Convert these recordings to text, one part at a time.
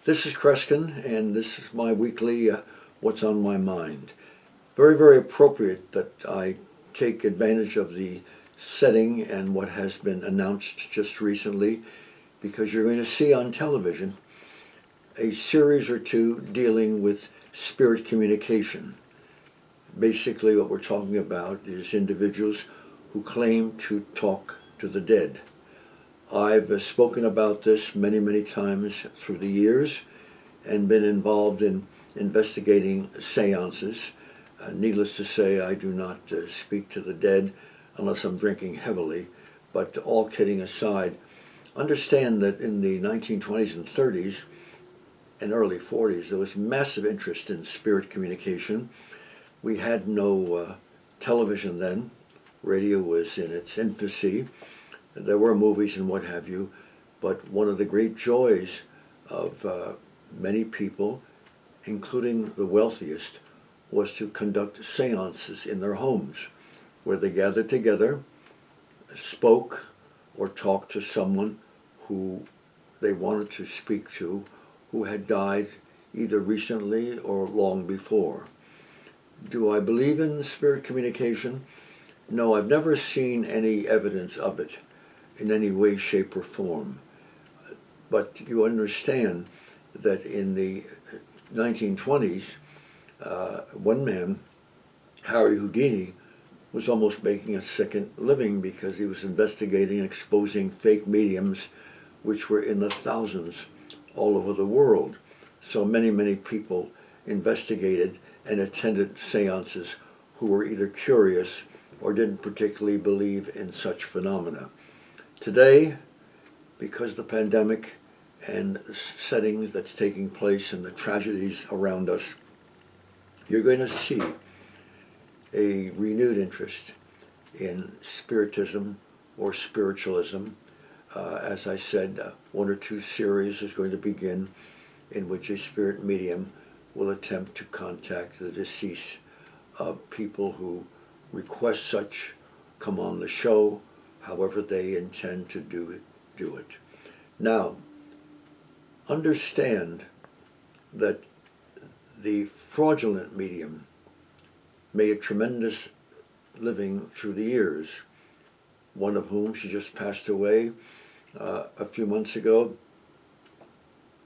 This is Kreskin, and this is my weekly What's on My Mind. Very, very appropriate that I take advantage of the setting and what has been announced just recently, because you're going to see on television a series or two dealing with spirit communication. Basically, what we're talking about is individuals who claim to talk to the dead. I've spoken about this many, many times through the years and been involved in investigating seances. Needless to say, I do not speak to the dead unless I'm drinking heavily. But all kidding aside, understand that in the 1920s and 30s and early 40s, there was massive interest in spirit communication. We had no television then. Radio was in its infancy. There were movies and what have you, but one of the great joys of many people, including the wealthiest, was to conduct seances in their homes, where they gathered together, spoke or talked to someone who they wanted to speak to, who had died either recently or long before. Do I believe in spirit communication? No, I've never seen any evidence of it in any way, shape, or form. But you understand that in the 1920s, one man, Harry Houdini, was almost making a second living because he was investigating and exposing fake mediums, which were in the thousands all over the world. So many, many people investigated and attended seances who were either curious or didn't particularly believe in such phenomena. Today, because of the pandemic and settings that's taking place and the tragedies around us, you're going to see a renewed interest in spiritism or spiritualism. As I said, one or two series is going to begin in which a spirit medium will attempt to contact the deceased of people who request such, come on the show, however they intend to do it. Now, understand that the fraudulent medium made a tremendous living through the years, one of whom, she just passed away a few months ago,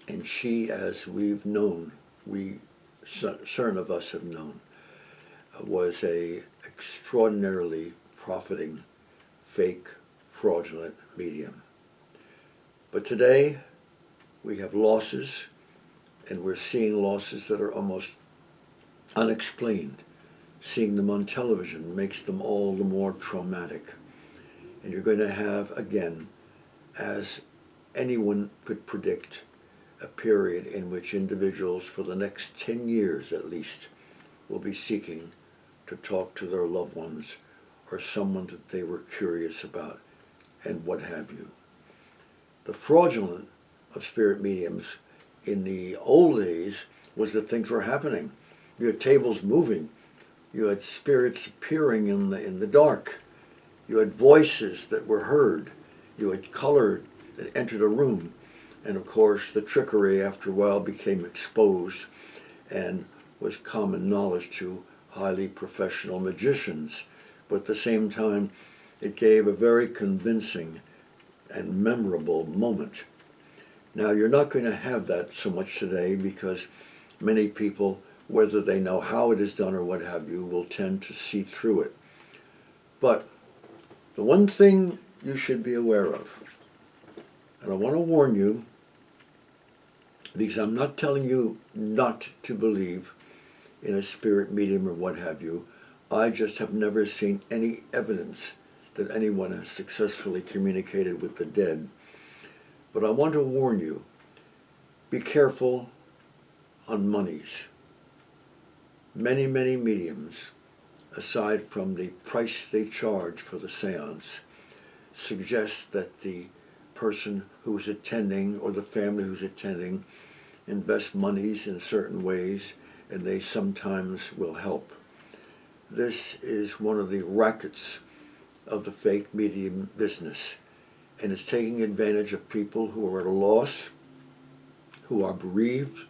and she, as we've known, certain of us have known, was a extraordinarily profiting, fake, fraudulent medium. But today, we have losses, and we're seeing losses that are almost unexplained. Seeing them on television makes them all the more traumatic. And you're going to have, again, as anyone could predict, a period in which individuals for the next 10 years at least will be seeking to talk to their loved ones or someone that they were curious about and what have you. The fraudulent of spirit mediums in the old days was that things were happening. You had tables moving. You had spirits appearing in the dark. You had voices that were heard. You had color that entered a room. And of course, the trickery after a while became exposed and was common knowledge to highly professional magicians. But at the same time, it gave a very convincing and memorable moment. Now, you're not going to have that so much today because many people, whether they know how it is done or what have you, will tend to see through it. But the one thing you should be aware of, and I want to warn you, because I'm not telling you not to believe in a spirit medium or what have you. I just have never seen any evidence that anyone has successfully communicated with the dead. But I want to warn you, be careful on monies. Many, many mediums, aside from the price they charge for the seance, suggest that the person who is attending or the family who's attending invest monies in certain ways, and they sometimes will help. This is one of the rackets of the fake medium business, and it's taking advantage of people who are at a loss, who are bereaved,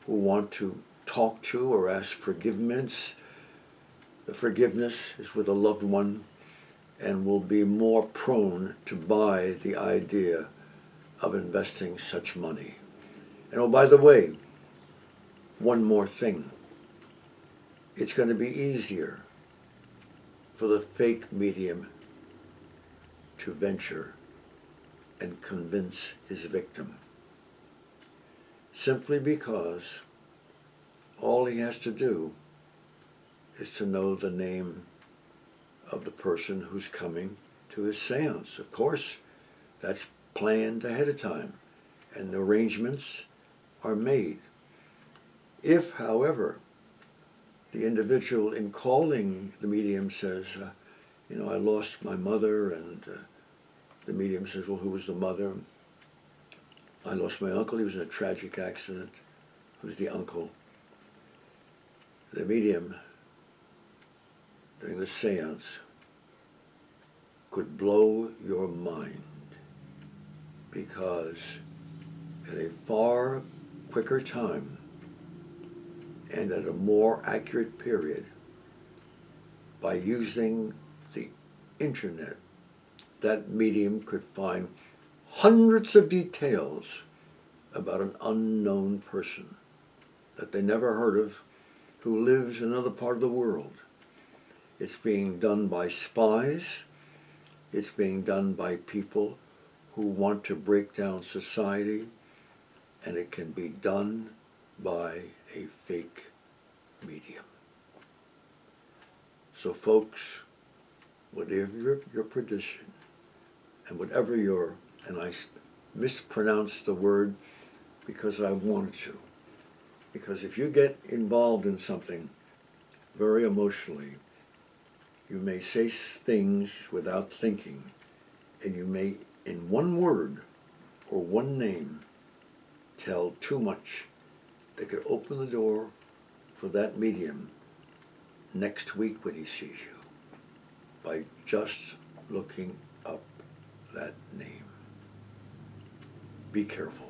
who want to talk to or ask forgiveness. The forgiveness is with a loved one and will be more prone to buy the idea of investing such money. And oh, by the way, one more thing. It's going to be easier for the fake medium to venture and convince his victim, simply because all he has to do is to know the name of the person who's coming to his seance. Of course, that's planned ahead of time, and the arrangements are made. If, however, the individual in calling the medium says, I lost my mother, and the medium says, well, who was the mother? I lost my uncle, he was in a tragic accident. Who's the uncle? The medium, during the seance, could blow your mind, because at a far quicker time and at a more accurate period, by using the internet, that medium could find hundreds of details about an unknown person that they never heard of, who lives in another part of the world. It's being done by spies. It's being done by people who want to break down society, and it can be done by a fake medium. So folks, whatever your perdition, and whatever your, and I mispronounced the word because I wanted to, because if you get involved in something very emotionally, you may say things without thinking, and you may, in one word or one name, tell too much that could open the door for that medium next week when he sees you, by just looking up that name. Be careful.